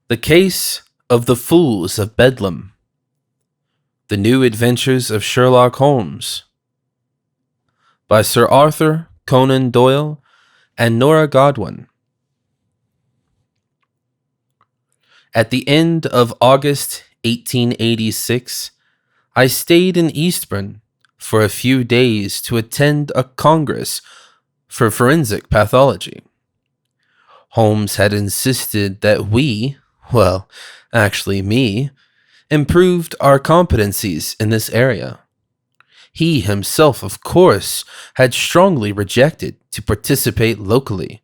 The Case of the Fools of Bedlam. The New Adventures of Sherlock Holmes. By Sir Arthur Conan Doyle and Nora Godwin. At the end of August 1886, I stayed in Eastbourne for a few days to attend a congress for forensic pathology. Holmes had insisted that me, improved our competencies in this area. He himself, of course, had strongly rejected to participate locally,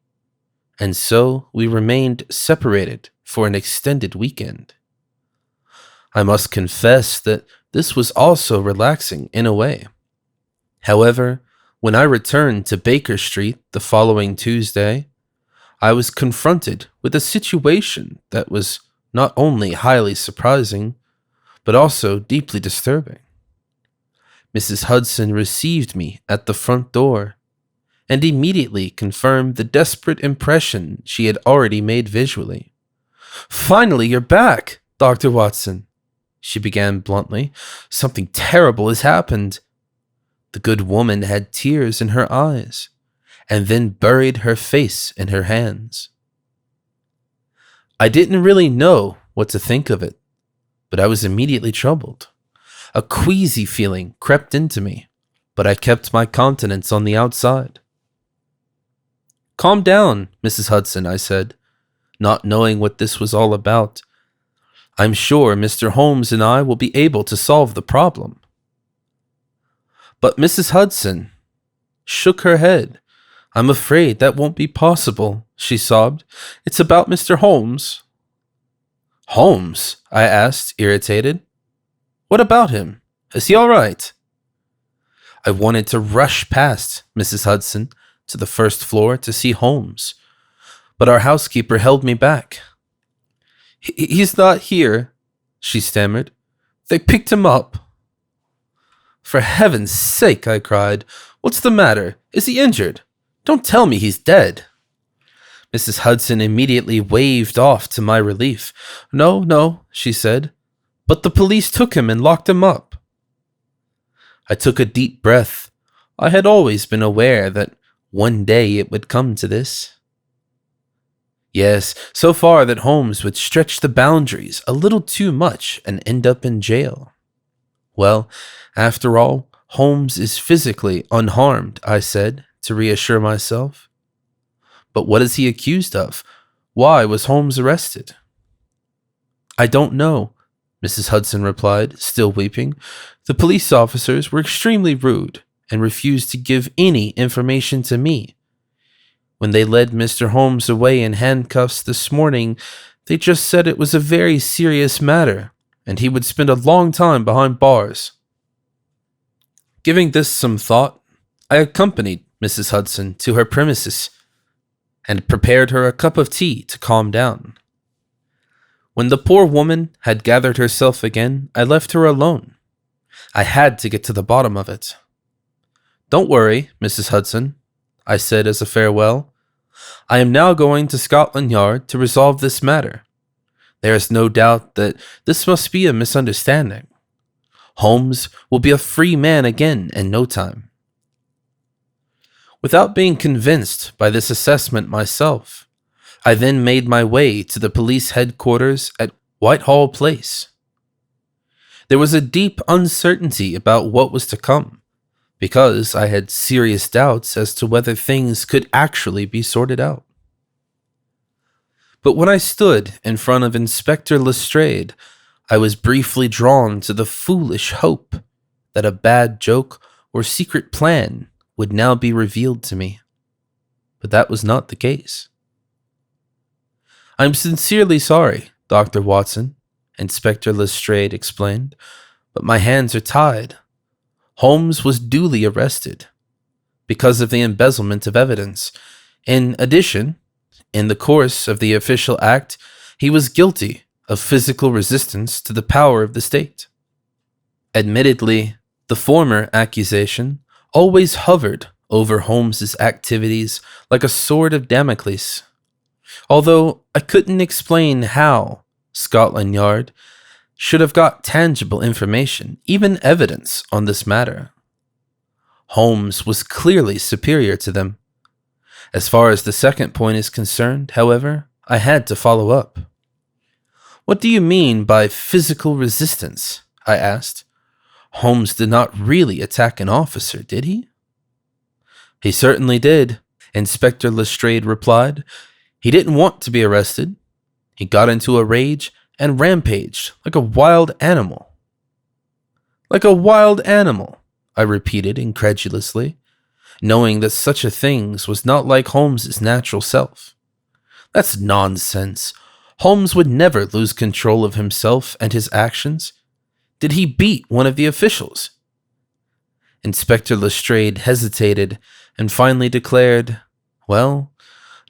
and so we remained separated for an extended weekend. I must confess that this was also relaxing in a way. However, when I returned to Baker Street the following Tuesday, I was confronted with a situation that was not only highly surprising, but also deeply disturbing. Mrs. Hudson received me at the front door and immediately confirmed the desperate impression she had already made visually. "Finally, you're back, Dr. Watson," she began bluntly. "Something terrible has happened." The good woman had tears in her eyes and then buried her face in her hands. I didn't really know what to think of it, but I was immediately troubled. A queasy feeling crept into me, but I kept my countenance on the outside. "Calm down, Mrs. Hudson," I said, not knowing what this was all about. "I'm sure Mr. Holmes and I will be able to solve the problem." But Mrs. Hudson shook her head. "I'm afraid that won't be possible," she sobbed. "It's about Mr. Holmes." "Holmes?" I asked, irritated. "What about him? Is he all right?" I wanted to rush past Mrs. Hudson to the first floor to see Holmes, but our housekeeper held me back. He's not here," she stammered. "They picked him up." "For heaven's sake," I cried. "What's the matter? Is he injured? Don't tell me he's dead." Mrs. Hudson immediately waved off to my relief. No, she said, "but the police took him and locked him up." I took a deep breath. I had always been aware that one day it would come to this. Yes, so far that Holmes would stretch the boundaries a little too much and end up in jail. Well, after all, Holmes is physically unharmed, I said, to reassure myself. But what is he accused of? Why was Holmes arrested? "I don't know," Mrs. Hudson replied, still weeping. "The police officers were extremely rude and refused to give any information to me. When they led Mr. Holmes away in handcuffs this morning, they just said it was a very serious matter and he would spend a long time behind bars." Giving this some thought, I accompanied Mrs. Hudson to her premises and prepared her a cup of tea to calm down. When the poor woman had gathered herself again, I left her alone. I had to get to the bottom of it. "Don't worry, Mrs. Hudson," I said as a farewell. "I am now going to Scotland Yard to resolve this matter. There is no doubt that this must be a misunderstanding. Holmes will be a free man again in no time." Without being convinced by this assessment myself, I then made my way to the police headquarters at Whitehall Place. There was a deep uncertainty about what was to come, because I had serious doubts as to whether things could actually be sorted out. But when I stood in front of Inspector Lestrade, I was briefly drawn to the foolish hope that a bad joke or secret plan would now be revealed to me. But that was not the case. "I'm sincerely sorry, Dr. Watson," Inspector Lestrade explained, "but my hands are tied. Holmes was duly arrested because of the embezzlement of evidence. In addition, in the course of the official act, he was guilty of physical resistance to the power of the state." Admittedly, the former accusation always hovered over Holmes's activities like a sword of Damocles, although I couldn't explain how Scotland Yard should have got tangible information, even evidence, on this matter. Holmes was clearly superior to them. As far as the second point is concerned, however, I had to follow up. "What do you mean by physical resistance?" I asked. "Holmes did not really attack an officer, did he?" "He certainly did," Inspector Lestrade replied. "He didn't want to be arrested. He got into a rage and rampaged like a wild animal." "Like a wild animal," I repeated incredulously, knowing that such a thing was not like Holmes's natural self. "That's nonsense. Holmes would never lose control of himself and his actions. Did he beat one of the officials?" Inspector Lestrade hesitated and finally declared, "Well,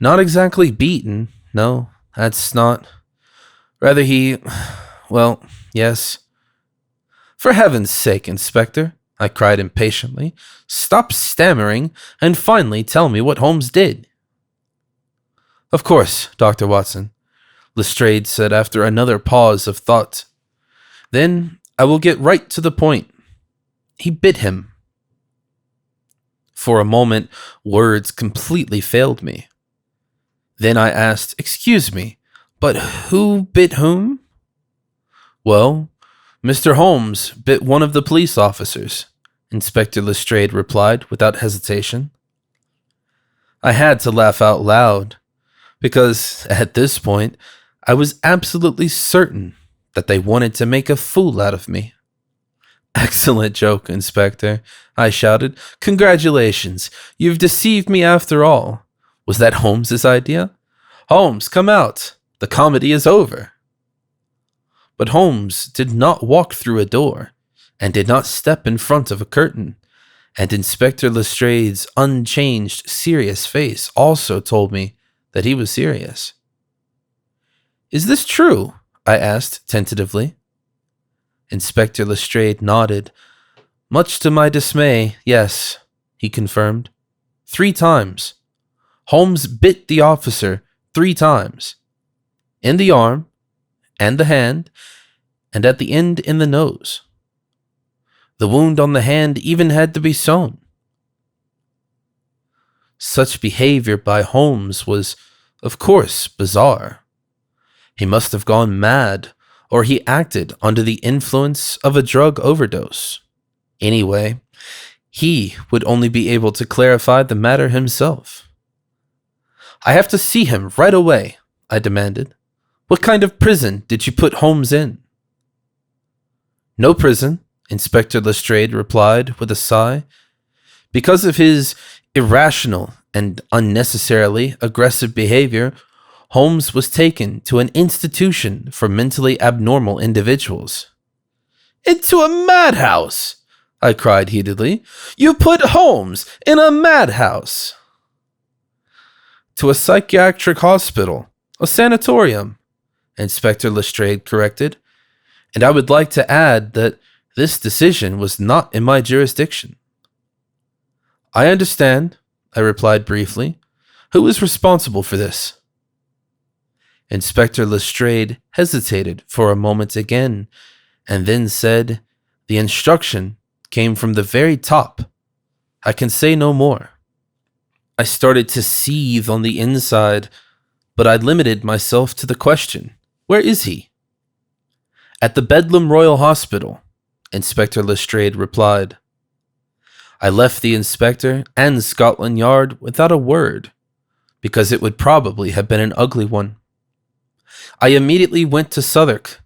not exactly beaten. No, that's not. Rather well, yes." "For heaven's sake, Inspector," I cried impatiently, "stop stammering and finally tell me what Holmes did." "Of course, Dr. Watson," Lestrade said after another pause of thought. "Then I will get right to the point. He bit him." For a moment, words completely failed me. Then I asked, "Excuse me, but who bit whom?" "Well, Mr. Holmes bit one of the police officers," Inspector Lestrade replied without hesitation. I had to laugh out loud, because at this point, I was absolutely certain that they wanted to make a fool out of me. "Excellent joke, Inspector," I shouted. "Congratulations, you've deceived me after all. Was that Holmes's idea? Holmes, come out. The comedy is over." But Holmes did not walk through a door, and did not step in front of a curtain, and Inspector Lestrade's unchanged, serious face also told me that he was serious. "Is this true?" I asked tentatively. Inspector Lestrade nodded. "Much to my dismay, yes," he confirmed. 3 times. Holmes bit the officer 3 times. In the arm, and the hand, and at the end in the nose. The wound on the hand even had to be sewn. Such behavior by Holmes was, of course, bizarre. He must have gone mad, or he acted under the influence of a drug overdose. Anyway, he would only be able to clarify the matter himself. "I have to see him right away," I demanded. "What kind of prison did you put Holmes in?" "No prison," Inspector Lestrade replied with a sigh. "Because of his irrational and unnecessarily aggressive behavior, Holmes was taken to an institution for mentally abnormal individuals." "Into a madhouse!" I cried heatedly. "You put Holmes in a madhouse!" "To a psychiatric hospital, a sanatorium," Inspector Lestrade corrected. "And I would like to add that this decision was not in my jurisdiction." "I understand," I replied briefly. "Who is responsible for this?" Inspector Lestrade hesitated for a moment again, and then said, "The instruction came from the very top. I can say no more." I started to seethe on the inside, but I limited myself to the question, "Where is he?" "At the Bethlem Royal Hospital," Inspector Lestrade replied. I left the inspector and Scotland Yard without a word, because it would probably have been an ugly one. I immediately went to Southwark,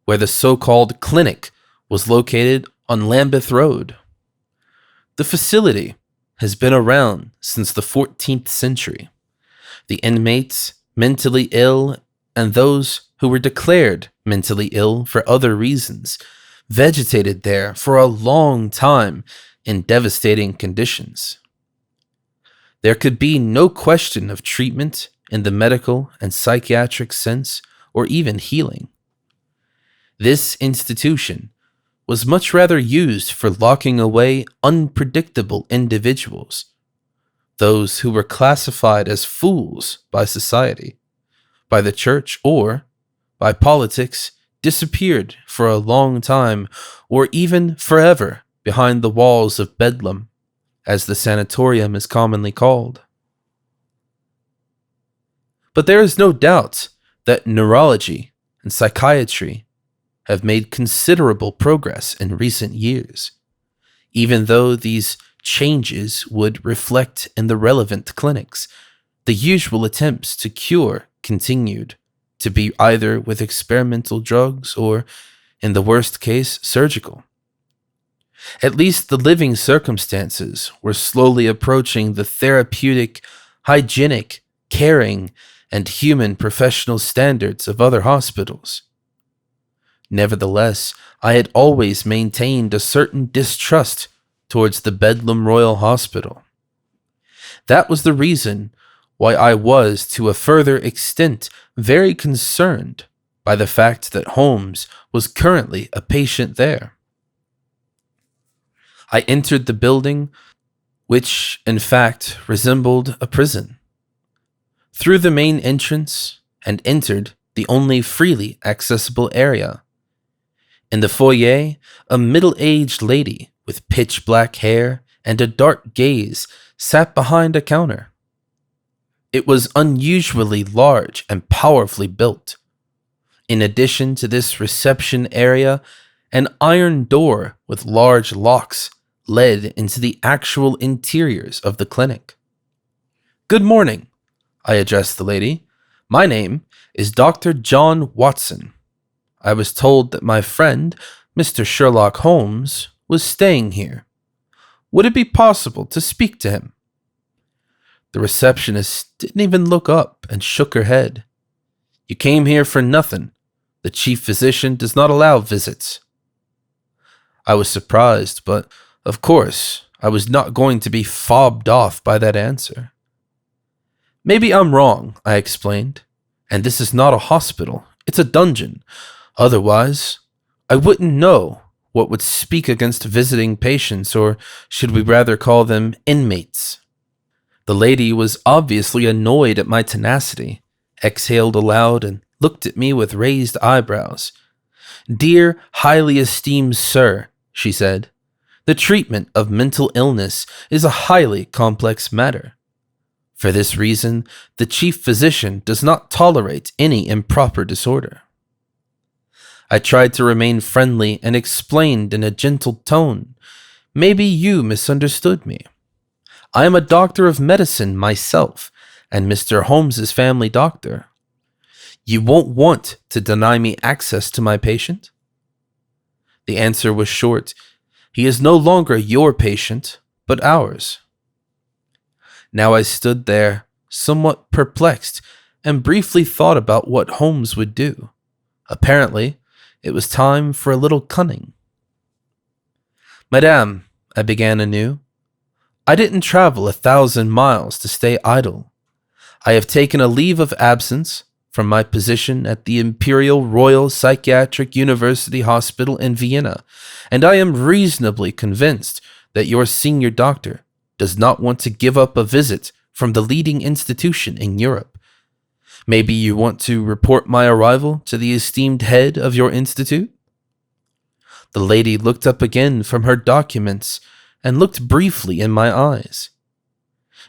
where the so-called clinic was located on Lambeth Road. The facility has been around since the 14th century. The inmates, mentally ill, and those who were declared mentally ill for other reasons, vegetated there for a long time in devastating conditions. There could be no question of treatment in the medical and psychiatric sense, or even healing. This institution was much rather used for locking away unpredictable individuals, those who were classified as fools by society, by the church, or by politics disappeared for a long time, or even forever, behind the walls of Bedlam, as the sanatorium is commonly called. But there is no doubt that neurology and psychiatry have made considerable progress in recent years, even though these changes would reflect in the relevant clinics. The usual attempts to cure continued to be either with experimental drugs or, in the worst case, surgical. At least the living circumstances were slowly approaching the therapeutic, hygienic, caring, and human professional standards of other hospitals. Nevertheless, I had always maintained a certain distrust towards the Bedlam Royal Hospital. That was the reason why I was, to a further extent, very concerned by the fact that Holmes was currently a patient there. I entered the building, which in fact resembled a prison, through the main entrance and entered the only freely accessible area. In the foyer, a middle-aged lady with pitch-black hair and a dark gaze sat behind a counter. It was unusually large and powerfully built. In addition to this reception area, an iron door with large locks led into the actual interiors of the clinic. "Good morning," I addressed the lady. "My name is Dr. John Watson. I was told that my friend, Mr. Sherlock Holmes, was staying here. Would it be possible to speak to him?" The receptionist didn't even look up and shook her head. "You came here for nothing. The chief physician does not allow visits." I was surprised, but of course, I was not going to be fobbed off by that answer. "Maybe I'm wrong," I explained, "and this is not a hospital, it's a dungeon. Otherwise, I wouldn't know what would speak against visiting patients, or should we rather call them inmates." The lady was obviously annoyed at my tenacity, exhaled aloud, and looked at me with raised eyebrows. "Dear, highly esteemed sir," she said, "the treatment of mental illness is a highly complex matter. For this reason, the chief physician does not tolerate any improper disorder." I tried to remain friendly and explained in a gentle tone, "Maybe you misunderstood me. I am a doctor of medicine myself, and Mr. Holmes's family doctor. You won't want to deny me access to my patient?" The answer was short. "He is no longer your patient, but ours." Now I stood there, somewhat perplexed, and briefly thought about what Holmes would do. Apparently, it was time for a little cunning. "Madame," I began anew, "I didn't travel 1,000 miles to stay idle. I have taken a leave of absence from my position at the Imperial Royal Psychiatric University Hospital in Vienna, and I am reasonably convinced that your senior doctor does not want to give up a visit from the leading institution in Europe. Maybe you want to report my arrival to the esteemed head of your institute?" The lady looked up again from her documents and looked briefly in my eyes.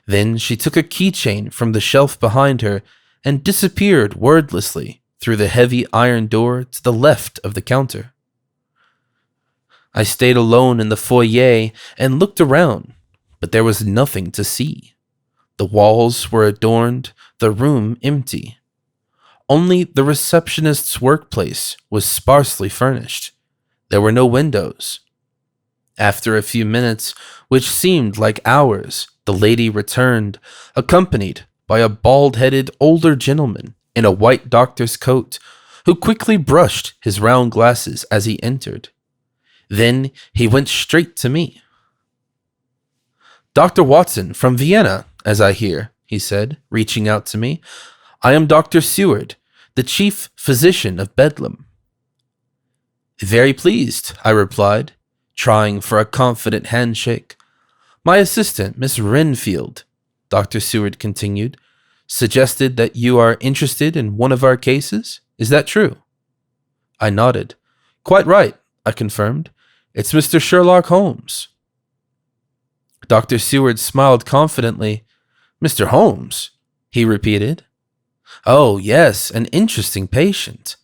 Then she took a keychain from the shelf behind her and disappeared wordlessly through the heavy iron door to the left of the counter. I stayed alone in the foyer and looked around, but there was nothing to see. The walls were adorned, the room empty. Only the receptionist's workplace was sparsely furnished. There were no windows. After a few minutes, which seemed like hours, the lady returned, accompanied by a bald-headed older gentleman in a white doctor's coat, who quickly brushed his round glasses as he entered. Then he went straight to me. "Dr. Watson from Vienna, as I hear," he said, reaching out to me. "I am Dr. Stewart, the chief physician of Bedlam." "Very pleased," I replied, trying for a confident handshake. "My assistant, Miss Renfield," Dr. Seward continued, "suggested that you are interested in one of our cases. Is that true?" I nodded. Quite right, I confirmed. It's Mr. Sherlock Holmes. Dr. Seward smiled confidently. Mr. Holmes, he repeated. Oh, yes, an interesting patient.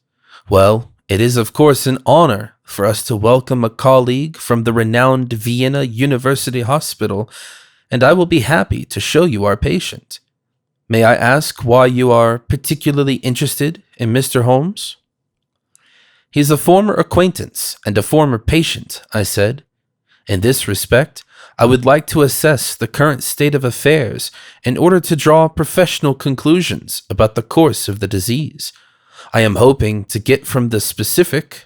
Well, it is of course an honor for us to welcome a colleague from the renowned Vienna University Hospital, and I will be happy to show you our patient. May I ask why you are particularly interested in Mr. Holmes? He's a former acquaintance and a former patient, I said. In this respect, I would like to assess the current state of affairs in order to draw professional conclusions about the course of the disease. I am hoping to get from the specific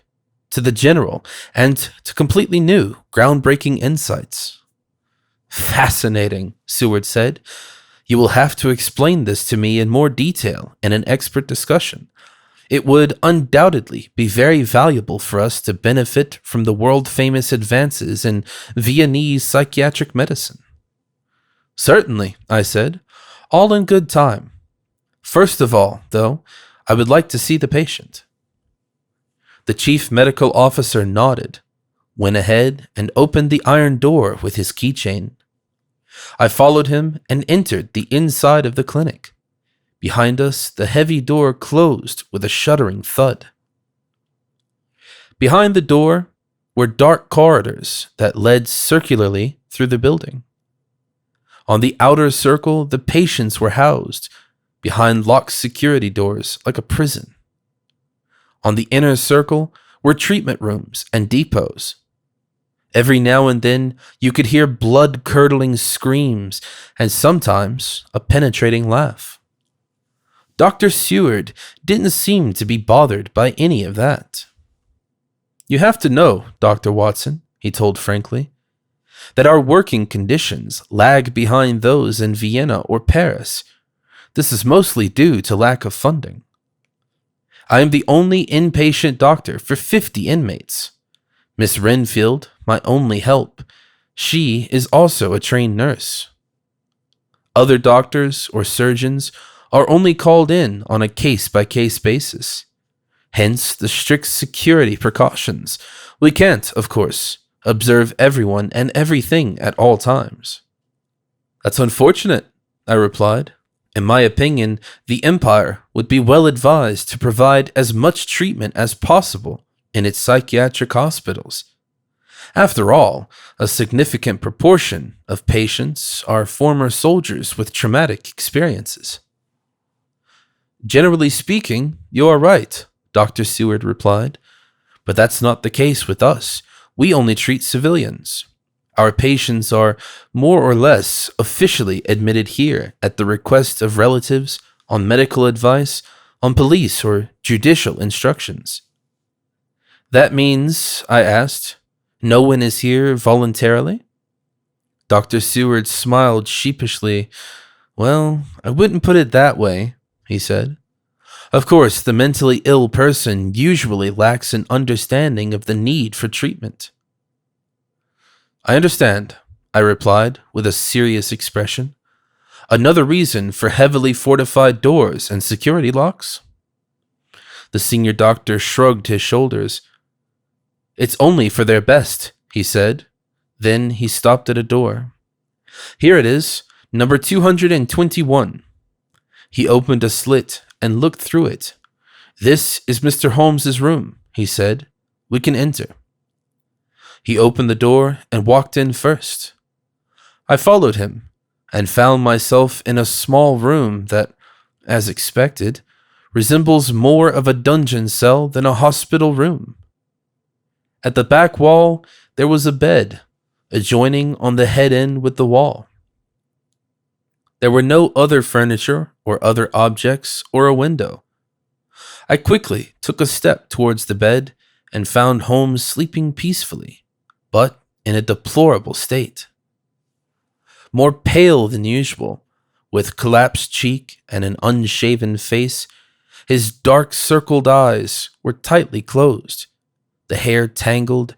to the general and to completely new, groundbreaking insights. Fascinating, Seward said. You will have to explain this to me in more detail in an expert discussion. It would undoubtedly be very valuable for us to benefit from the world-famous advances in Viennese psychiatric medicine. Certainly, I said, all in good time. First of all, though, I would like to see the patient. The chief medical officer nodded, went ahead and opened the iron door with his keychain. I followed him and entered the inside of the clinic. Behind us, the heavy door closed with a shuddering thud. Behind the door were dark corridors that led circularly through the building. On the outer circle, the patients were housed behind locked security doors like a prison. On the inner circle were treatment rooms and depots. Every now and then, you could hear blood-curdling screams and sometimes a penetrating laugh. Dr. Seward didn't seem to be bothered by any of that. You have to know, Dr. Watson, he told frankly, that our working conditions lag behind those in Vienna or Paris. This is mostly due to lack of funding. I am the only inpatient doctor for 50 inmates. Miss Renfield, my only help, she is also a trained nurse. Other doctors or surgeons are only called in on a case-by-case basis. Hence the strict security precautions. We can't, of course, observe everyone and everything at all times. That's unfortunate, I replied. In my opinion, the Empire would be well advised to provide as much treatment as possible in its psychiatric hospitals. After all, a significant proportion of patients are former soldiers with traumatic experiences. Generally speaking, you are right, Dr. Seward replied. But that's not the case with us. We only treat civilians. Our patients are more or less officially admitted here at the request of relatives, on medical advice, on police or judicial instructions. That means, I asked, no one is here voluntarily? Dr. Seward smiled sheepishly. Well, I wouldn't put it that way, he said. Of course, the mentally ill person usually lacks an understanding of the need for treatment. I understand, I replied with a serious expression. Another reason for heavily fortified doors and security locks? The senior doctor shrugged his shoulders. It's only for their best, he said. Then he stopped at a door. Here it is, number 221. He opened a slit and looked through it. This is Mr. Holmes's room, he said. We can enter. He opened the door and walked in first. I followed him and found myself in a small room that, as expected, resembles more of a dungeon cell than a hospital room. At the back wall, there was a bed, adjoining on the head end with the wall. There were no other furniture or other objects or a window. I quickly took a step towards the bed and found Holmes sleeping peacefully, but in a deplorable state. More pale than usual, with collapsed cheek and an unshaven face, his dark circled eyes were tightly closed, the hair tangled,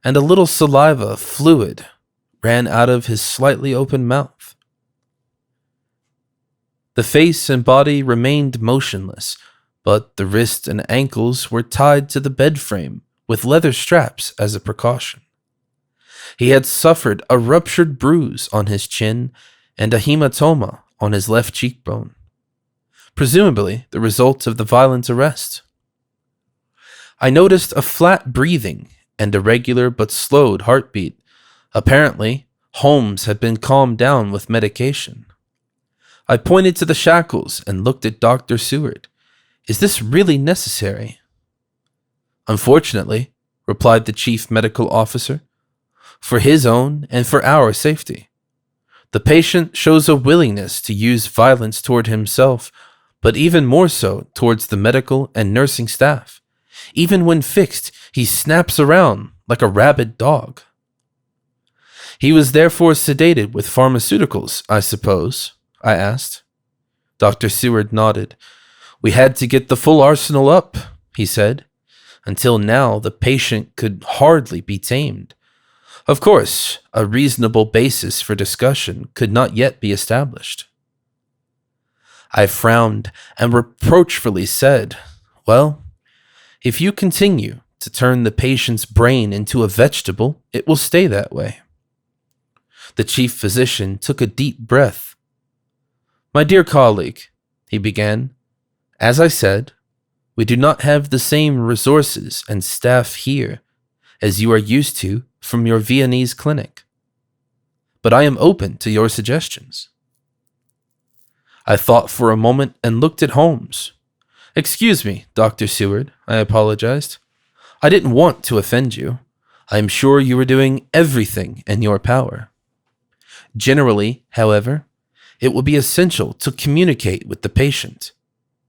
and a little saliva fluid ran out of his slightly open mouth. The face and body remained motionless, but the wrists and ankles were tied to the bed frame with leather straps as a precaution. He had suffered a ruptured bruise on his chin and a hematoma on his left cheekbone, presumably the result of the violent arrest. I noticed a flat breathing and a regular but slowed heartbeat. Apparently, Holmes had been calmed down with medication. I pointed to the shackles and looked at Dr. Seward. Is this really necessary? Unfortunately, replied the chief medical officer, for his own and for our safety. The patient shows a willingness to use violence toward himself, but even more so towards the medical and nursing staff. Even when fixed, he snaps around like a rabid dog. He was therefore sedated with pharmaceuticals, I suppose? I asked. Dr. Seward nodded. We had to get the full arsenal up, he said. Until now, the patient could hardly be tamed. Of course, a reasonable basis for discussion could not yet be established. I frowned and reproachfully said, well, if you continue to turn the patient's brain into a vegetable, it will stay that way. The chief physician took a deep breath. My dear colleague, he began, as I said, we do not have the same resources and staff here as you are used to from your Viennese clinic. But I am open to your suggestions. I thought for a moment and looked at Holmes. Excuse me, Dr. Seward, I apologized. I didn't want to offend you. I am sure you were doing everything in your power. Generally, however, it will be essential to communicate with the patient.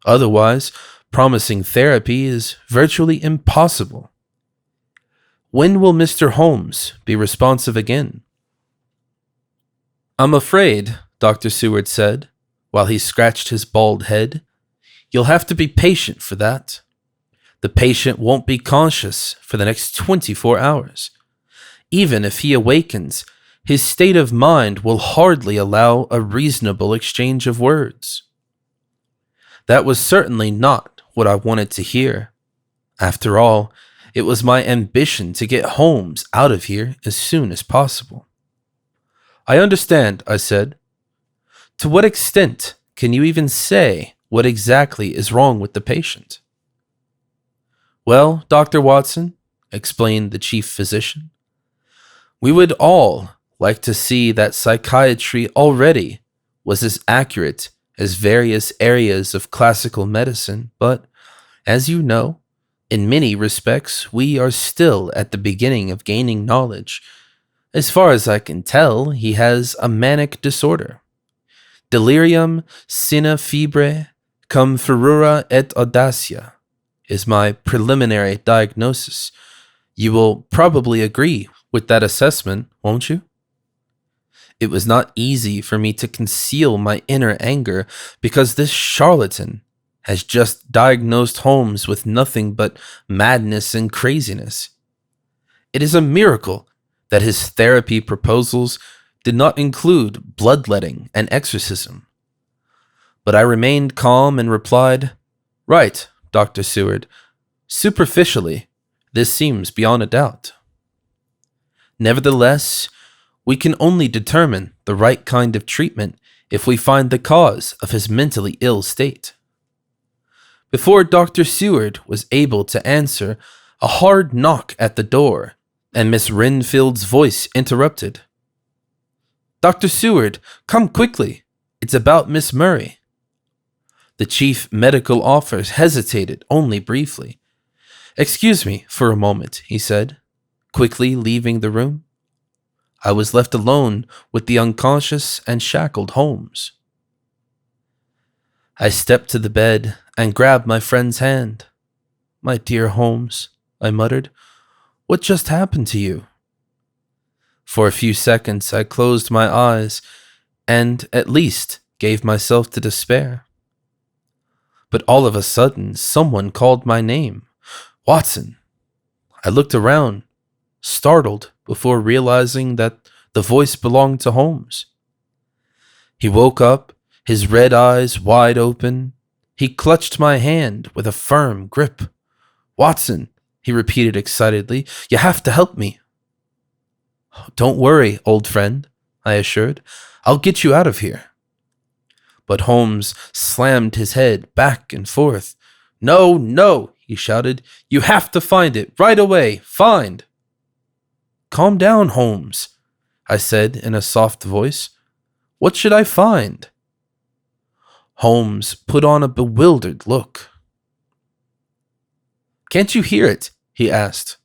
Otherwise, promising therapy is virtually impossible. When will Mr. Holmes be responsive again? I'm afraid, Dr. Seward said, while he scratched his bald head, you'll have to be patient for that. The patient won't be conscious for the next 24 hours. Even if he awakens, his state of mind will hardly allow a reasonable exchange of words. That was certainly not what I wanted to hear. After all, it was my ambition to get Holmes out of here as soon as possible. I understand, I said. To what extent can you even say what exactly is wrong with the patient? Well, Dr. Watson, explained the chief physician, we would all like to see that psychiatry already was as accurate as various areas of classical medicine, but, as you know, in many respects, we are still at the beginning of gaining knowledge. As far as I can tell, he has a manic disorder. Delirium sine febre cum furor et audacia is my preliminary diagnosis. You will probably agree with that assessment, won't you? It was not easy for me to conceal my inner anger because this charlatan has just diagnosed Holmes with nothing but madness and craziness. It is a miracle that his therapy proposals did not include bloodletting and exorcism. But I remained calm and replied, Right, Dr. Seward. Superficially, this seems beyond a doubt. Nevertheless, we can only determine the right kind of treatment if we find the cause of his mentally ill state. Before Dr. Seward was able to answer, a hard knock at the door, and Miss Renfield's voice interrupted. Dr. Seward, come quickly. It's about Miss Murray. The chief medical officer hesitated only briefly. Excuse me for a moment, he said, quickly leaving the room. I was left alone with the unconscious and shackled Holmes. I stepped to the bed and grabbed my friend's hand. My dear Holmes, I muttered, what just happened to you? For a few seconds I closed my eyes and, at least, gave myself to despair. But all of a sudden, someone called my name. Watson. I looked around, startled before realizing that the voice belonged to Holmes. He woke up, his red eyes wide open, He clutched my hand with a firm grip. "Watson," he repeated excitedly, "you have to help me." "Don't worry, old friend," I assured. "I'll get you out of here." But Holmes slammed his head back and forth. "No, no," he shouted. "You have to find it right away. Find." "Calm down, Holmes," I said in a soft voice. "What should I find?" Holmes put on a bewildered look. "Can't you hear it?" he asked.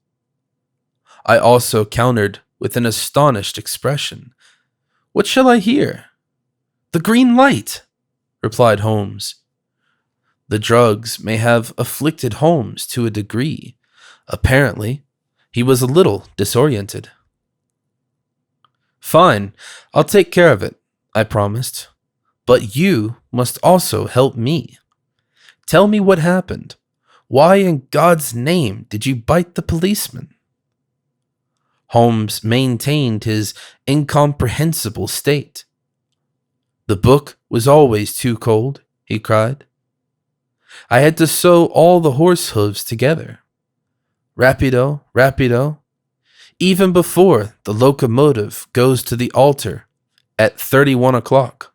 I also countered with an astonished expression. "What shall I hear?" "The green light," replied Holmes. The drugs may have afflicted Holmes to a degree. Apparently, he was a little disoriented. "Fine, I'll take care of it," I promised. "But you must also help me. Tell me what happened. Why in God's name did you bite the policeman?" Holmes maintained his incomprehensible state. "The book was always too cold," he cried. "I had to sew all the horse hooves together. Rapido, rapido, even before the locomotive goes to the altar at 31 o'clock.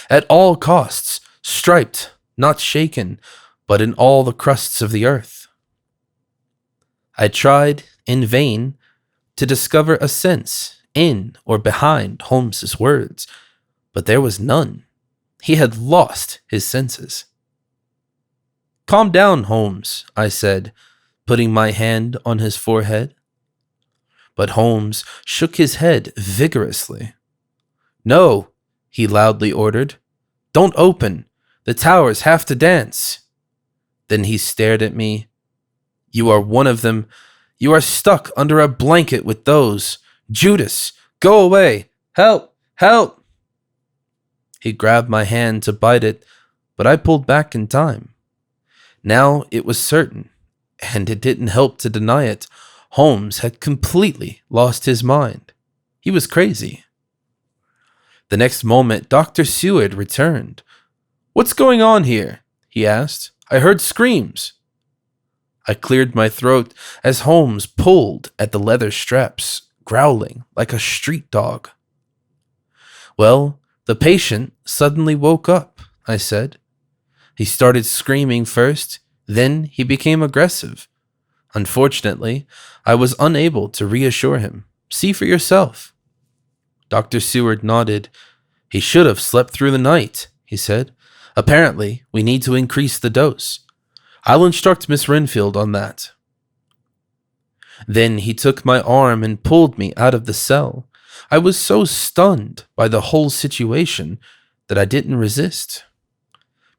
At all costs, striped, not shaken, but in all the crusts of the earth." I tried in vain to discover a sense in or behind Holmes's words, but there was none. He had lost his senses. "Calm down, Holmes," I said, putting my hand on his forehead. But Holmes shook his head vigorously. "No," he loudly ordered. "Don't open. The towers have to dance." Then he stared at me. "You are one of them. You are stuck under a blanket with those. Judas, go away. Help, help." He grabbed my hand to bite it, but I pulled back in time. Now it was certain, and it didn't help to deny it, Holmes had completely lost his mind. He was crazy. The next moment, Dr. Seward returned. "What's going on here?" he asked. "I heard screams." I cleared my throat as Holmes pulled at the leather straps, growling like a street dog. "Well, the patient suddenly woke up," I said. "He started screaming first, then he became aggressive. Unfortunately, I was unable to reassure him. See for yourself." Dr. Seward nodded. "He should have slept through the night," he said. "Apparently, we need to increase the dose. I'll instruct Miss Renfield on that." Then he took my arm and pulled me out of the cell. I was so stunned by the whole situation that I didn't resist.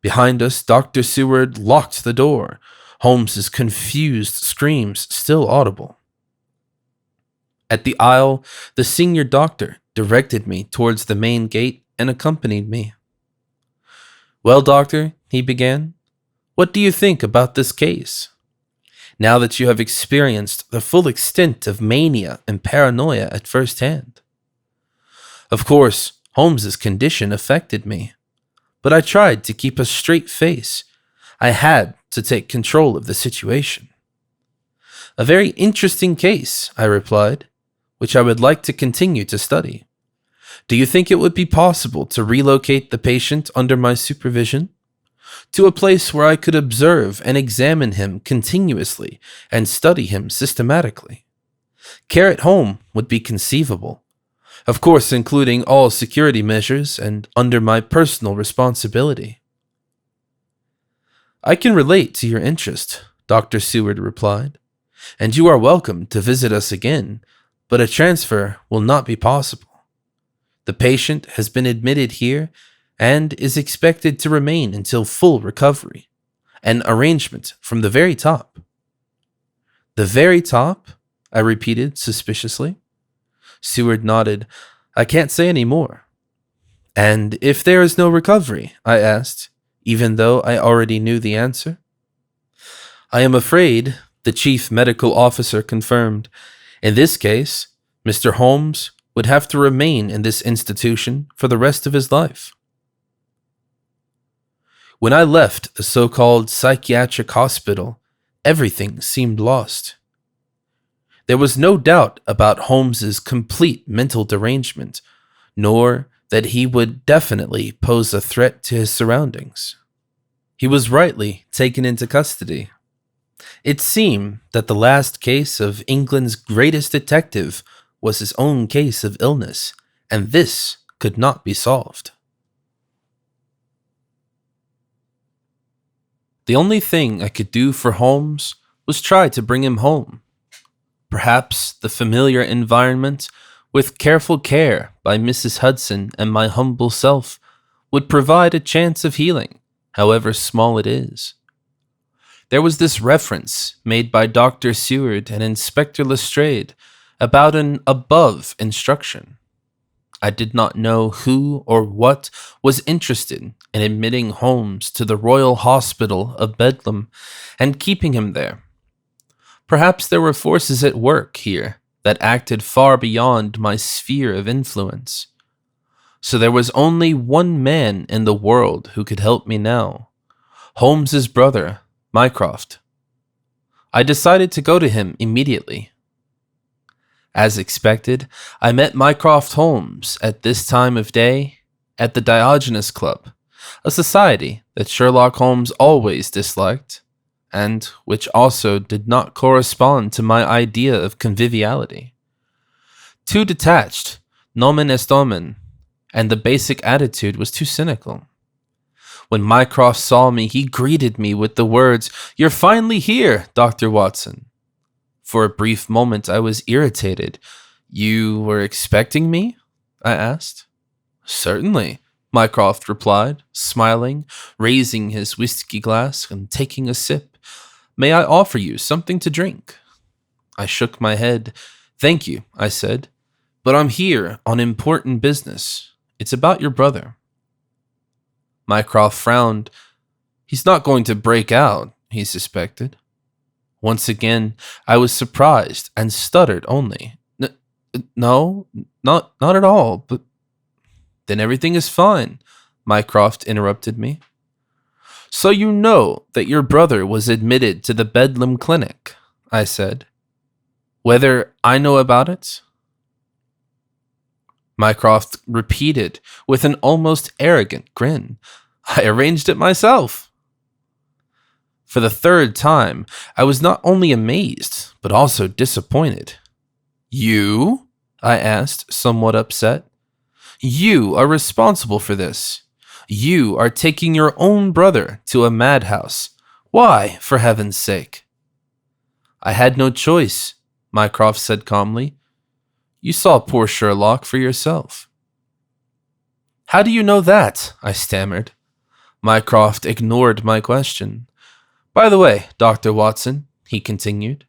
Behind us, Dr. Seward locked the door, Holmes's confused screams still audible. At the aisle, the senior doctor directed me towards the main gate and accompanied me. "Well, doctor," he began, "what do you think about this case? Now that you have experienced the full extent of mania and paranoia at first hand." Of course, Holmes's condition affected me, but I tried to keep a straight face. I had to take control of the situation. "A very interesting case," I replied, "which I would like to continue to study. Do you think it would be possible to relocate the patient under my supervision to a place where I could observe and examine him continuously and study him systematically? Care at home would be conceivable, of course including all security measures and under my personal responsibility." "I can relate to your interest," Dr. Seward replied, "and you are welcome to visit us again, but a transfer will not be possible. The patient has been admitted here and is expected to remain until full recovery, an arrangement from the very top." "The very top?" I repeated suspiciously. Seward nodded. "I can't say any more." "And if there is no recovery?" I asked, even though I already knew the answer. "I am afraid," the chief medical officer confirmed, "in this case, Mr. Holmes would have to remain in this institution for the rest of his life." When I left the so-called psychiatric hospital, everything seemed lost. There was no doubt about Holmes's complete mental derangement, nor that he would definitely pose a threat to his surroundings. He was rightly taken into custody. It seemed that the last case of England's greatest detective was his own case of illness, and this could not be solved. The only thing I could do for Holmes was try to bring him home. Perhaps the familiar environment, with careful care by Mrs. Hudson and my humble self, would provide a chance of healing, however small it is. There was this reference made by Dr. Stewart and Inspector Lestrade about an above instruction. I did not know who or what was interested in admitting Holmes to the Royal Hospital of Bethlem and keeping him there. Perhaps there were forces at work here that acted far beyond my sphere of influence. So there was only one man in the world who could help me now, Holmes's brother, Mycroft. I decided to go to him immediately. As expected, I met Mycroft Holmes at this time of day at the Diogenes Club, a society that Sherlock Holmes always disliked, and which also did not correspond to my idea of conviviality. Too detached, nomen est omen, and the basic attitude was too cynical. When Mycroft saw me, he greeted me with the words, "You're finally here, Dr. Watson." For a brief moment, I was irritated. "You were expecting me?" I asked. "Certainly," Mycroft replied, smiling, raising his whiskey glass and taking a sip. "May I offer you something to drink?" I shook my head. "Thank you," I said, "but I'm here on important business. It's about your brother." Mycroft frowned. "He's not going to break out," he suspected. Once again, I was surprised and stuttered only. No, not at all, but..." "Then everything is fine," Mycroft interrupted me. "So you know that your brother was admitted to the Bedlam Clinic," I said. "Whether I know about it?" Mycroft repeated with an almost arrogant grin, "I arranged it myself." For the third time, I was not only amazed, but also disappointed. "You?" I asked, somewhat upset. "You are responsible for this. You are taking your own brother to a madhouse. Why, for heaven's sake?" "I had no choice," Mycroft said calmly. "You saw poor Sherlock for yourself." "How do you know that?" I stammered. Mycroft ignored my question. "By the way, Dr. Watson," he continued,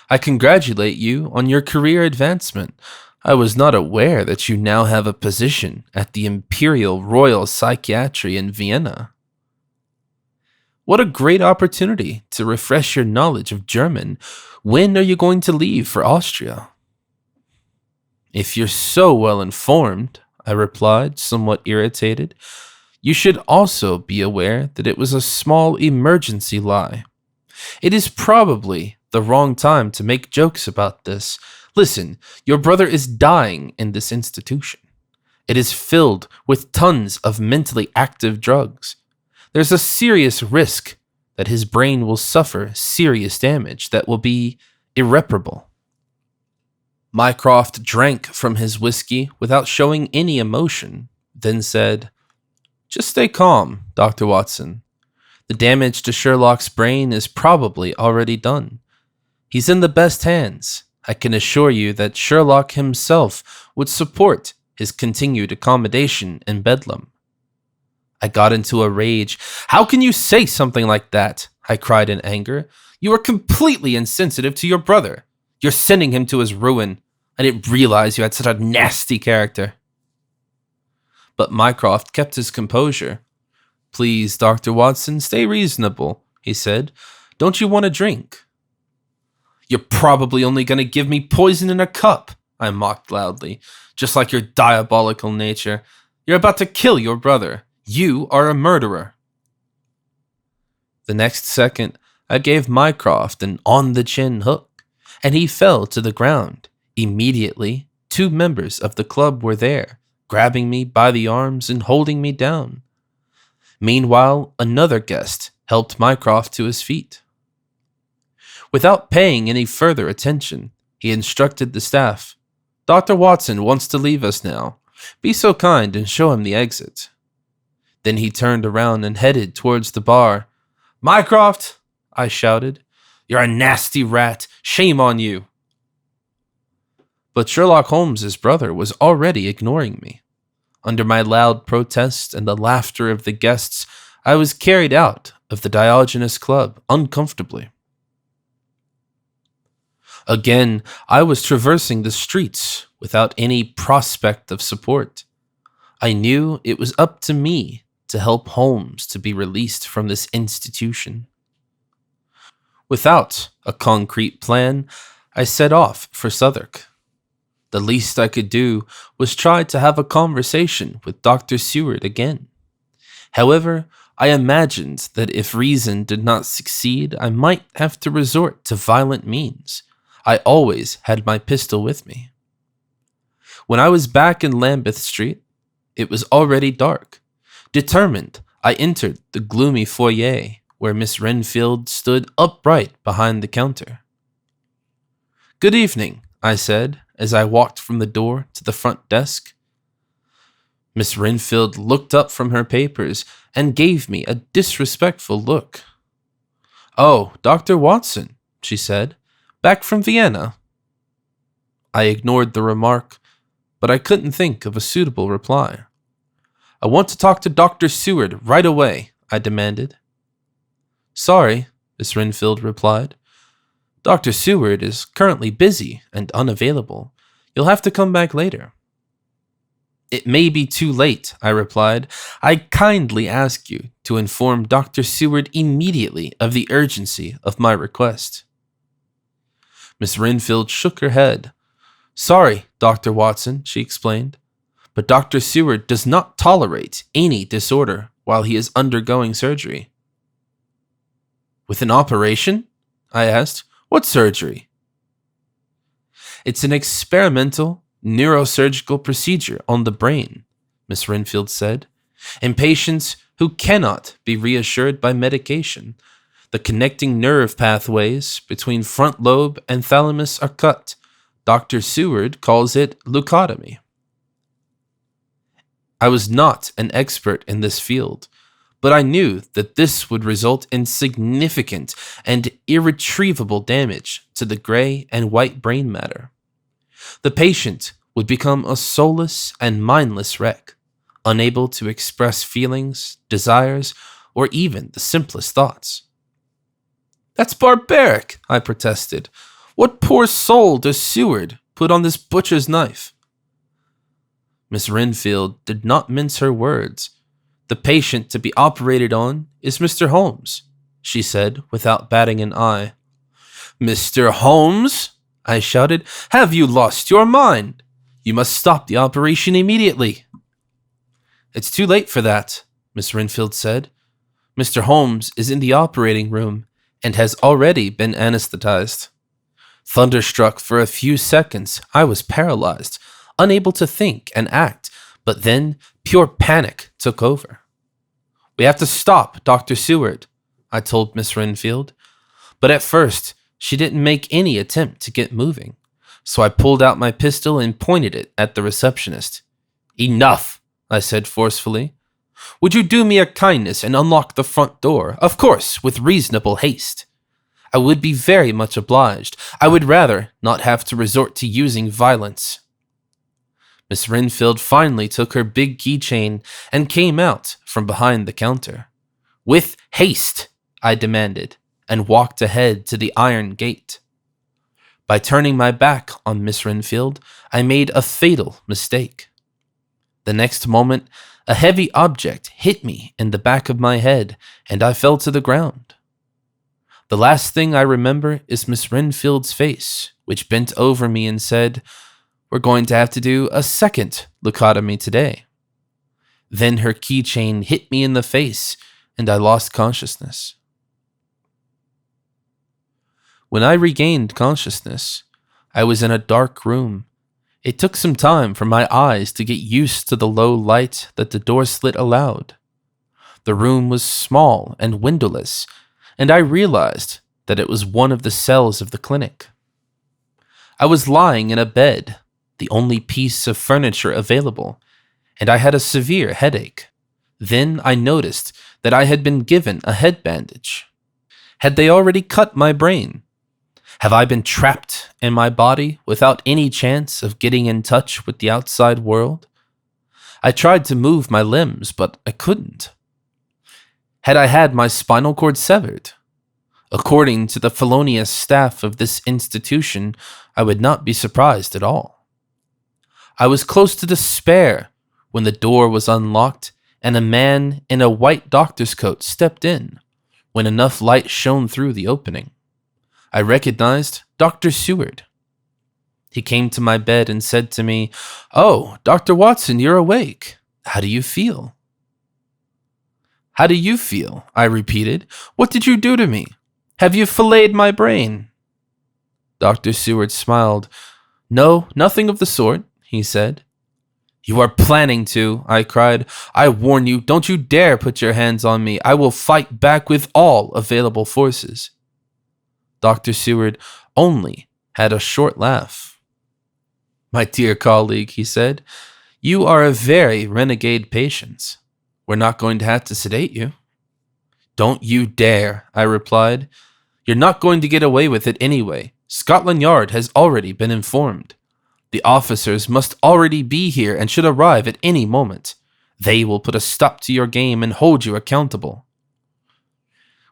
"I congratulate you on your career advancement. I was not aware that you now have a position at the Imperial Royal Psychiatry in Vienna. What a great opportunity to refresh your knowledge of German. When are you going to leave for Austria?" "If you're so well informed," I replied, somewhat irritated, "you should also be aware that it was a small emergency lie. It is probably the wrong time to make jokes about this. Listen, your brother is dying in this institution. It is filled with tons of mentally active drugs. There's a serious risk that his brain will suffer serious damage that will be irreparable." Mycroft drank from his whiskey without showing any emotion, then said, "Just stay calm, Dr. Watson. The damage to Sherlock's brain is probably already done. He's in the best hands. I can assure you that Sherlock himself would support his continued accommodation in Bedlam." I got into a rage. "How can you say something like that?" I cried in anger. "You are completely insensitive to your brother. You're sending him to his ruin. I didn't realize you had such a nasty character." But Mycroft kept his composure. "Please, Dr. Watson, stay reasonable," he said. "Don't you want a drink?" "You're probably only going to give me poison in a cup," I mocked loudly, "just like your diabolical nature. You're about to kill your brother. You are a murderer." The next second, I gave Mycroft an on-the-chin hook, and he fell to the ground. Immediately, 2 members of the club were there, grabbing me by the arms and holding me down. Meanwhile, another guest helped Mycroft to his feet. Without paying any further attention, he instructed the staff, "Dr. Watson wants to leave us now. Be so kind and show him the exit." Then he turned around and headed towards the bar. "Mycroft!" I shouted. "You're a nasty rat. Shame on you." But Sherlock Holmes's brother was already ignoring me. Under my loud protest and the laughter of the guests, I was carried out of the Diogenes Club uncomfortably. Again, I was traversing the streets without any prospect of support. I knew it was up to me to help Holmes to be released from this institution. Without a concrete plan, I set off for Southwark. The least I could do was try to have a conversation with Dr. Stewart again. However, I imagined that if reason did not succeed, I might have to resort to violent means. I always had my pistol with me. When I was back in Lambeth Street, it was already dark. Determined, I entered the gloomy foyer where Miss Renfield stood upright behind the counter. "Good evening," I said as I walked from the door to the front desk. Miss Renfield looked up from her papers and gave me a disrespectful look. "Oh, Dr. Watson," she said. "Back from Vienna?" I ignored the remark, but I couldn't think of a suitable reply. "I want to talk to Dr. Seward right away," I demanded. "Sorry," Miss Renfield replied. "Dr. Seward is currently busy and unavailable. You'll have to come back later." "It may be too late," I replied. "I kindly ask you to inform Dr. Seward immediately of the urgency of my request." Miss Renfield shook her head. "Sorry, Dr. Watson," she explained, "but Dr. Seward does not tolerate any disorder while he is undergoing surgery." "With an operation?" I asked. "What surgery?" "It's an experimental neurosurgical procedure on the brain," Miss Renfield said. "In patients who cannot be reassured by medication, the connecting nerve pathways between front lobe and thalamus are cut. Dr. Seward calls it leucotomy." I was not an expert in this field, but I knew that this would result in significant and irretrievable damage to the gray and white brain matter. The patient would become a soulless and mindless wreck, unable to express feelings, desires, or even the simplest thoughts. "That's barbaric," I protested. "What poor soul does Seward put on this butcher's knife?" Miss Renfield did not mince her words. "The patient to be operated on is Mr. Holmes," she said without batting an eye. "Mr. Holmes?" I shouted. "Have you lost your mind? You must stop the operation immediately." "It's too late for that," Miss Renfield said. "Mr. Holmes is in the operating room and has already been anesthetized." Thunderstruck for a few seconds, I was paralyzed, unable to think and act, but then pure panic took over. "We have to stop Dr. Seward," I told Miss Renfield. But at first, she didn't make any attempt to get moving, so I pulled out my pistol and pointed it at the receptionist. "Enough," I said forcefully. "Would you do me a kindness and unlock the front door? Of course, with reasonable haste. I would be very much obliged. I would rather not have to resort to using violence." Miss Renfield finally took her big keychain and came out from behind the counter. "With haste," I demanded, and walked ahead to the iron gate. By turning my back on Miss Renfield, I made a fatal mistake. The next moment, a heavy object hit me in the back of my head, and I fell to the ground. The last thing I remember is Miss Renfield's face, which bent over me and said, "We're going to have to do a second leucotomy today." Then her keychain hit me in the face, and I lost consciousness. When I regained consciousness, I was in a dark room. It took some time for my eyes to get used to the low light that the door slit allowed. The room was small and windowless, and I realized that it was one of the cells of the clinic. I was lying in a bed, the only piece of furniture available, and I had a severe headache. Then I noticed that I had been given a head bandage. Had they already cut my brain? Have I been trapped in my body without any chance of getting in touch with the outside world? I tried to move my limbs, but I couldn't. Had I had my spinal cord severed? According to the felonious staff of this institution, I would not be surprised at all. I was close to despair when the door was unlocked and a man in a white doctor's coat stepped in. When enough light shone through the opening, I recognized Dr. Seward. He came to my bed and said to me, "Oh, Dr. Watson, you're awake. How do you feel?" "How do you feel?" I repeated. "What did you do to me? Have you filleted my brain?" Dr. Seward smiled. "No, nothing of the sort," he said. "You are planning to," I cried. "I warn you, don't you dare put your hands on me. I will fight back with all available forces." Dr. Seward only had a short laugh. "My dear colleague," he said, "you are a very renegade patient. We're not going to have to sedate you." "Don't you dare," I replied. "You're not going to get away with it anyway. Scotland Yard has already been informed. The officers must already be here and should arrive at any moment. They will put a stop to your game and hold you accountable."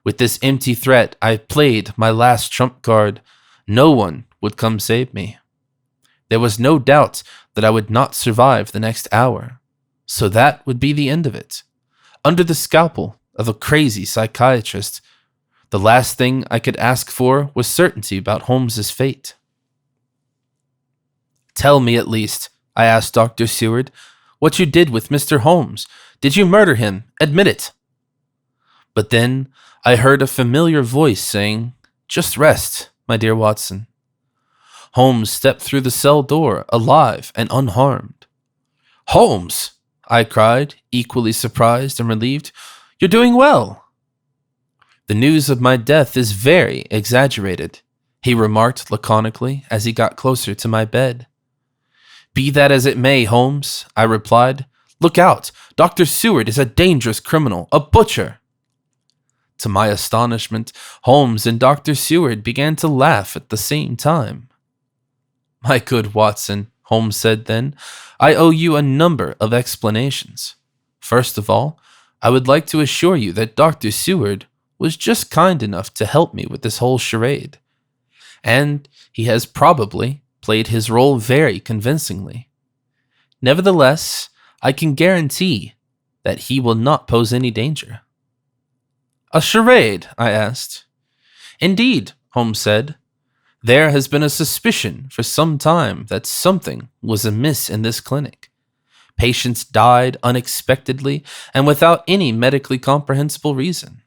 With this empty threat, I played my last trump card. No one would come save me. There was no doubt that I would not survive the next hour. So that would be the end of it. Under the scalpel of a crazy psychiatrist, the last thing I could ask for was certainty about Holmes's fate. "Tell me at least," I asked Dr. Seward, "what you did with Mr. Holmes. Did you murder him? Admit it." But then I heard a familiar voice saying, "Just rest, my dear Watson." Holmes stepped through the cell door, alive and unharmed. "Holmes!" I cried, equally surprised and relieved. "You're doing well." "The news of my death is very exaggerated," he remarked laconically as he got closer to my bed. "Be that as it may, Holmes," I replied. "Look out! Dr. Seward is a dangerous criminal, a butcher." To my astonishment, Holmes and Dr. Seward began to laugh at the same time. "My good Watson," Holmes said then, "I owe you a number of explanations. First of all, I would like to assure you that Dr. Seward was just kind enough to help me with this whole charade, and he has probably played his role very convincingly. Nevertheless, I can guarantee that he will not pose any danger." "A charade?" I asked. "Indeed," Holmes said. "There has been a suspicion for some time that something was amiss in this clinic. Patients died unexpectedly and without any medically comprehensible reason.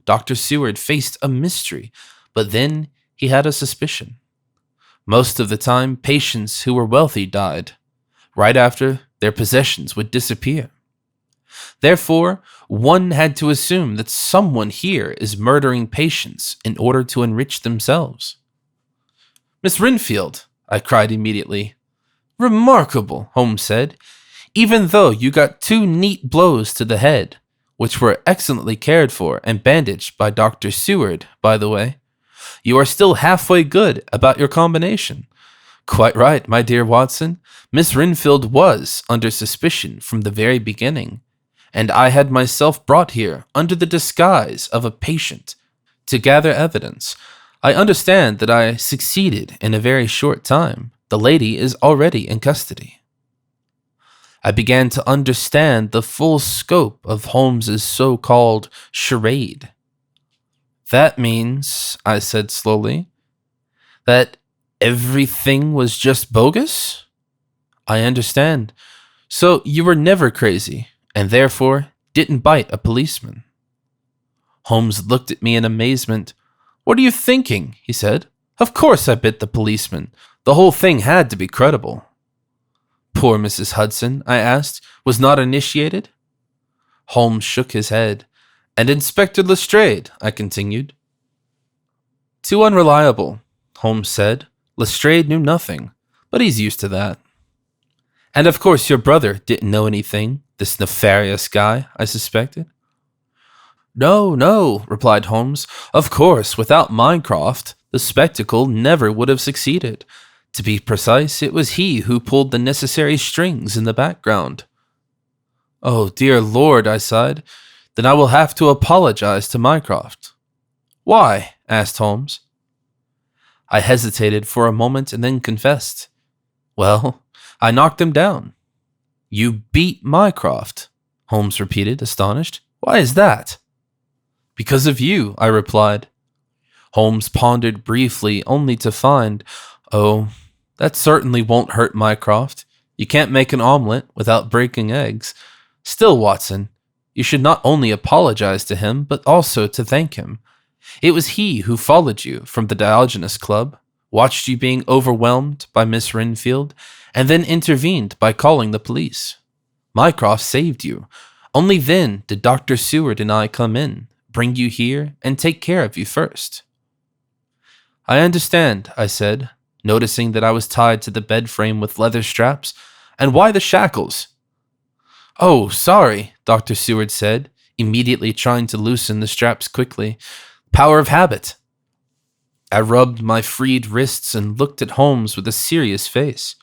Dr. Seward faced a mystery, but then he had a suspicion. Most of the time, patients who were wealthy died. Right after, their possessions would disappear. Therefore, one had to assume that someone here is murdering patients in order to enrich themselves." "Miss Renfield," I cried immediately. "Remarkable," Holmes said. "Even though you got 2 neat blows to the head, which were excellently cared for and bandaged by Dr. Seward, by the way, you are still halfway good about your combination. Quite right, my dear Watson. Miss Renfield was under suspicion from the very beginning, and I had myself brought here under the disguise of a patient to gather evidence. I understand that I succeeded in a very short time. The lady is already in custody." I began to understand the full scope of Holmes's so-called charade. "That means," I said slowly, "that everything was just bogus?" "I understand. So you were never crazy, and therefore didn't bite a policeman." Holmes looked at me in amazement. "What are you thinking?" he said. "Of course I bit the policeman. The whole thing had to be credible." "Poor Mrs. Hudson," I asked, "was not initiated?" Holmes shook his head. "And Inspector Lestrade," I continued. "Too unreliable," Holmes said. "Lestrade knew nothing, but he's used to that." "And of course your brother didn't know anything, this nefarious guy," I suspected. "No, no," replied Holmes. "Of course, without Mycroft, the spectacle never would have succeeded. To be precise, it was he who pulled the necessary strings in the background." "Oh, dear Lord," I sighed. "Then I will have to apologize to Mycroft." "Why?" asked Holmes. I hesitated for a moment and then confessed. "Well, I knocked him down." "You beat Mycroft?" Holmes repeated, astonished. "Why is that?" "Because of you," I replied. Holmes pondered briefly, only to find, "Oh, that certainly won't hurt Mycroft. You can't make an omelet without breaking eggs. Still, Watson, you should not only apologize to him, but also to thank him. It was he who followed you from the Diogenes Club, watched you being overwhelmed by Miss Renfield, and then intervened by calling the police. Mycroft saved you. Only then did Dr. Seward and I come in, bring you here, and take care of you first." "I understand," I said, noticing that I was tied to the bed frame with leather straps. "And why the shackles?" "Oh, sorry," Dr. Seward said, immediately trying to loosen the straps quickly. "Power of habit." I rubbed my freed wrists and looked at Holmes with a serious face.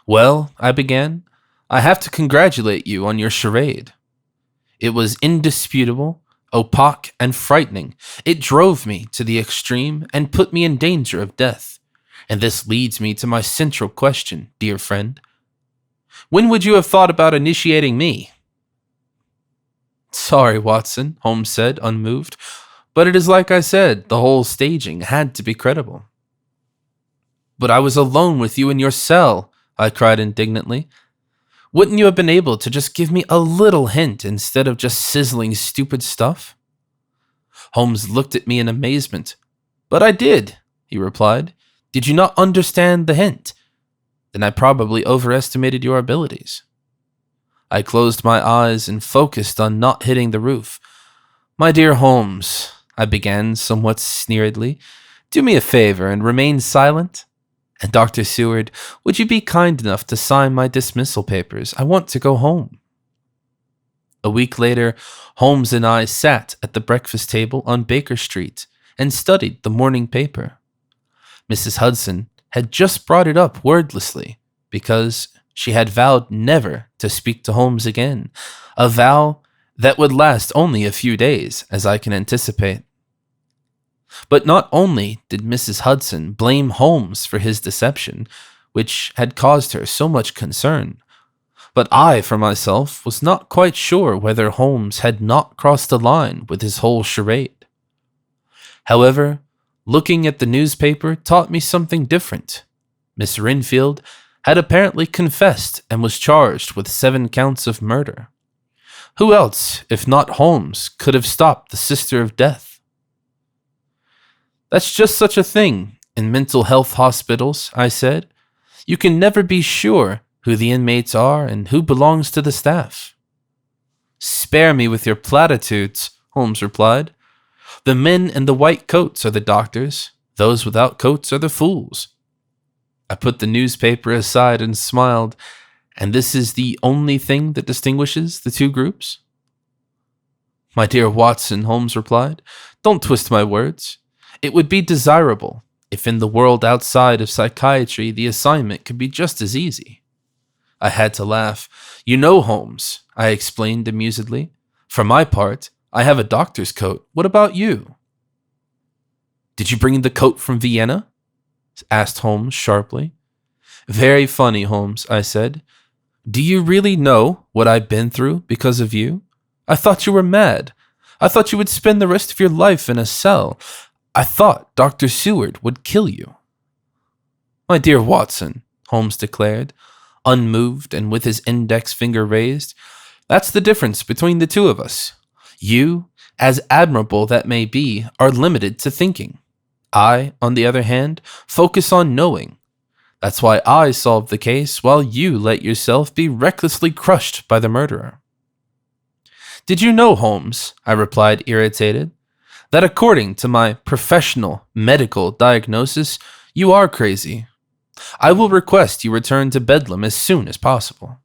"Well," I began, "I have to congratulate you on your charade. It was indisputable, opaque, and frightening. It drove me to the extreme and put me in danger of death. And this leads me to my central question, dear friend. When would you have thought about initiating me?" "Sorry, Watson," Holmes said, unmoved. "But it is like I said, the whole staging had to be credible." "But I was alone with you in your cell," I cried indignantly. "Wouldn't you have been able to just give me a little hint instead of just sizzling stupid stuff?" Holmes looked at me in amazement. "But I did," he replied. "Did you not understand the hint? Then I probably overestimated your abilities." I closed my eyes and focused on not hitting the roof. "My dear Holmes," I began somewhat sneeredly, "do me a favor and remain silent. And Dr. Seward, would you be kind enough to sign my dismissal papers? I want to go home." A week later, Holmes and I sat at the breakfast table on Baker Street and studied the morning paper. Mrs. Hudson had just brought it up wordlessly because she had vowed never to speak to Holmes again, a vow that would last only a few days, as I can anticipate. But not only did Mrs. Hudson blame Holmes for his deception, which had caused her so much concern, but I, for myself, was not quite sure whether Holmes had not crossed the line with his whole charade. However, looking at the newspaper taught me something different. Miss Renfield had apparently confessed and was charged with 7 counts of murder. Who else, if not Holmes, could have stopped the Sister of Death? "That's just such a thing in mental health hospitals," I said. "You can never be sure who the inmates are and who belongs to the staff." "Spare me with your platitudes," Holmes replied. "The men in the white coats are the doctors. Those without coats are the fools." I put the newspaper aside and smiled. "And this is the only thing that distinguishes the two groups?" "My dear Watson," Holmes replied, "don't twist my words. It would be desirable if in the world outside of psychiatry the assignment could be just as easy." I had to laugh. "You know, Holmes," I explained amusedly, "for my part, I have a doctor's coat. What about you?" "Did you bring the coat from Vienna?" asked Holmes sharply. "Very funny, Holmes," I said. "Do you really know what I've been through because of you? I thought you were mad. I thought you would spend the rest of your life in a cell. I thought Dr. Seward would kill you." "My dear Watson," Holmes declared, unmoved and with his index finger raised, "that's the difference between the two of us. You, as admirable that may be, are limited to thinking. I, on the other hand, focus on knowing. That's why I solved the case while you let yourself be recklessly crushed by the murderer." "Did you know, Holmes," I replied, irritated, "that according to my professional medical diagnosis, you are crazy? I will request you return to Bedlam as soon as possible."